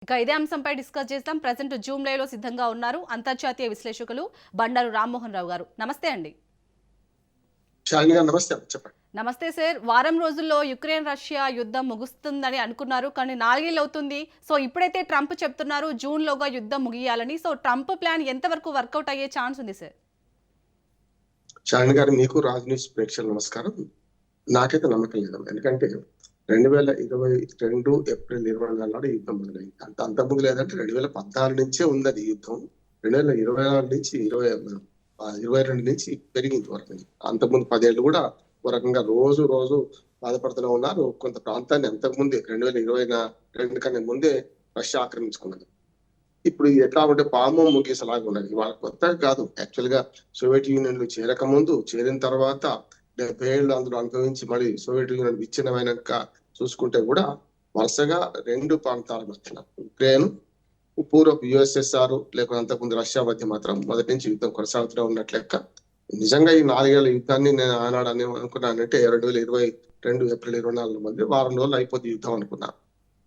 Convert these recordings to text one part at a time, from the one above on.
ఇక ఇదే అంశంపై డిస్కస్ చేద్దాం. ప్రెజెంట్ జూమ్ లైవ్ లో సిద్ధంగా ఉన్నారు అంతర్జాతీయ విశ్లేషకులు బండారు రామ్మోహన్ రావు గారు. నమస్తే అండి. నమస్తే చెప్పండి. నమస్తే సార్. వారం రోజుల్లో యుక్రెయిన్ రష్యా యుద్ధం ముగుస్తుందని అనుకున్నారు, కానీ 4 ఏళ్ళు అవుతుంది. సో ఇప్పుడైతే ట్రంప్ చెప్తున్నారు జూన్ లోగా యుద్ధం ముగియాలని. సో ట్రంప్ ప్లాన్ ఎంతవరకు వర్కౌట్ అయ్యే ఛాన్స్ ఉంది సార్? శాలిని గారు, మీకు రాజ్ న్యూస్ ప్రేక్షకులు నమస్కారం. నాకైతే నమ్మకం లేదు. ఎందుకంటే 2022 ఏప్రిల్ 24 నాడు యుద్ధం మొదలైంది. అంతకుముందు లేదంటే 2014 నుంచే ఉంది అది యుద్ధం. 2024 నుంచి 22 నుంచి పెరిగింది వరకు. అంతకుముందు 10 ఏళ్ళు కూడా ఒక రకంగా రోజు రోజు బాధపడుతూనే ఉన్నారు. కొంత ప్రాంతాన్ని అంతకుముందే 2022 కన్నా ముందే రష్యా ఆక్రమించుకున్నది. ఇప్పుడు ఎట్లా ఉంటే పాము ముగేసేలాగా ఉన్నది. వాళ్ళ కొత్తగా కాదు. యాక్చువల్ గా సోవియట్ యూనియన్ లో చేరకముందు, చేరిన తర్వాత 70 ఏళ్ళు అందులో అనుభవించి మళ్ళీ సోవియట్ యూనియన్ విచ్ఛిన్నమైనాక చూసుకుంటే కూడా వరుసగా 2 ప్రాంతాల మధ్యన ఉక్రెయిన్, పూర్వపు యుఎస్ఎస్ఆర్ లేకపోతే అంతకుముందు రష్యా మధ్య మాత్రం మొదటి నుంచి యుద్ధం కొనసాగుతూనే ఉన్నట్లు లెక్క. నిజంగా ఈ 4 ఏళ్ల యుద్ధాన్ని నేను ఆనాడు అనుకున్నానంటే 2022 ఏప్రిల్ 24 మధ్య వారం రోజులు అయిపోతే యుద్ధం అనుకున్నా.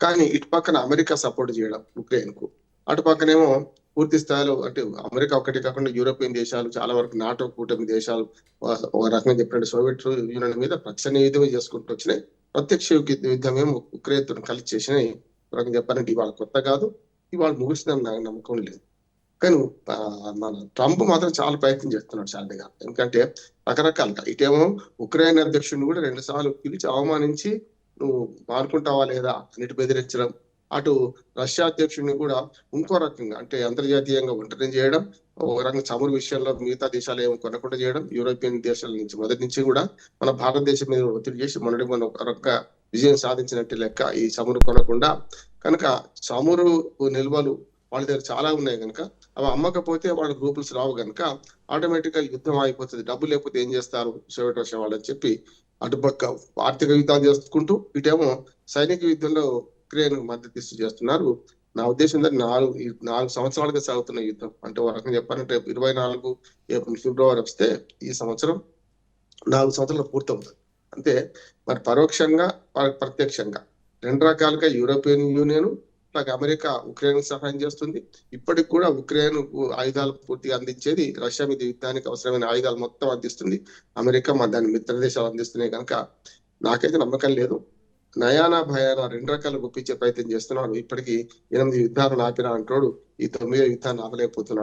కానీ ఇటు పక్కన అమెరికా సపోర్ట్ చేయడం ఉక్రెయిన్ కు, అటు పక్కనేమో పూర్తి స్థాయిలో అంటే అమెరికా ఒకటి కాకుండా యూరోపియన్ దేశాలు, చాలా వరకు నాటో కూటమి దేశాలు ఒక రకంగా చెప్పినట్టు సోవియట్ యూనియన్ మీద ప్రత్యక్ష యుద్ధమే చేసుకుంటూ వచ్చినాయి. ప్రత్యక్ష యుద్ధమేమో ఉక్రెయిన్ తో కలిసి చేసినాయి. ఒక రకంగా చెప్పాలంటే ఇవాళ కొత్త కాదు, ఇవాళ ముగిస్తుందని నాకు నమ్మకం లేదు. కానీ మన ట్రంప్ మాత్రం చాలా ప్రయత్నం చేస్తున్నాడు శాంతిగా. ఎందుకంటే రకరకాలుగా ఇటేమో ఉక్రెయిన్ అధ్యక్షుడిని కూడా 2 సార్లు పిలిచి అవమానించి నువ్వు మానుకుంటావా లేదా అన్నిటి బెదిరించడం, అటు రష్యా అధ్యక్షుడిని కూడా ఇంకో రకంగా అంటే అంతర్జాతీయంగా ఒంటరి చేయడం, ఒక రకంగా చమురు విషయంలో మిగతా దేశాలు ఏమో కొనకుండా చేయడం, యూరోపియన్ దేశాల నుంచి మొదటి నుంచి కూడా మన భారతదేశం మీద ఒత్తిడి చేసి మొన్నటి మన ఒక రకంగా విజయం సాధించినట్టు లెక్క ఈ చమురు కొనకుండా. కనుక చమురు నిల్వలు వాళ్ళ దగ్గర చాలా ఉన్నాయి కనుక అవి అమ్మకపోతే వాళ్ళ రూపుల్స్ రావు కనుక ఆటోమేటిక్ గా యుద్ధం అయిపోతుంది. డబ్బు లేకపోతే ఏం చేస్తారు సోవియట్ రష్యా వాళ్ళని చెప్పి అటుపక్క ఆర్థిక యుద్ధాలు చేసుకుంటూ ఇటేమో సైనిక యుద్ధంలో ఉక్రెయిన్ మద్దతు ఇస్తూ చేస్తున్నారు. నా ఉద్దేశం 4 సంవత్సరాలుగా సాగుతున్న యుద్ధం. అంటే ఒక రకంగా చెప్పాలంటే 24 ఏప్రిల్ ఫిబ్రవరి వస్తే ఈ సంవత్సరం 4 సంవత్సరాలు పూర్తవుతుంది. అంటే మరి పరోక్షంగా ప్రత్యక్షంగా 2 రకాలుగా యూరోపియన్ యూనియన్ అలాగే అమెరికా ఉక్రెయిన్ సహాయం చేస్తుంది. ఇప్పటికి కూడా ఉక్రెయిన్ ఆయుధాలు పూర్తిగా అందించేది, రష్యా మీద యుద్ధానికి అవసరమైన ఆయుధాలు మొత్తం అందిస్తుంది అమెరికా. దాని మిత్ర దేశాలు అందిస్తున్నాయి కనుక నాకైతే నమ్మకం లేదు. నయానా భయానా 2 రకాలు గుప్పించే ప్రయత్నం చేస్తున్నాడు. ఇప్పటికీ 8 యుద్ధాలు ఆపిన అంటాడు, ఈ 9వ యుద్ధాన్ని ఆపలేకపోతున్నాడు.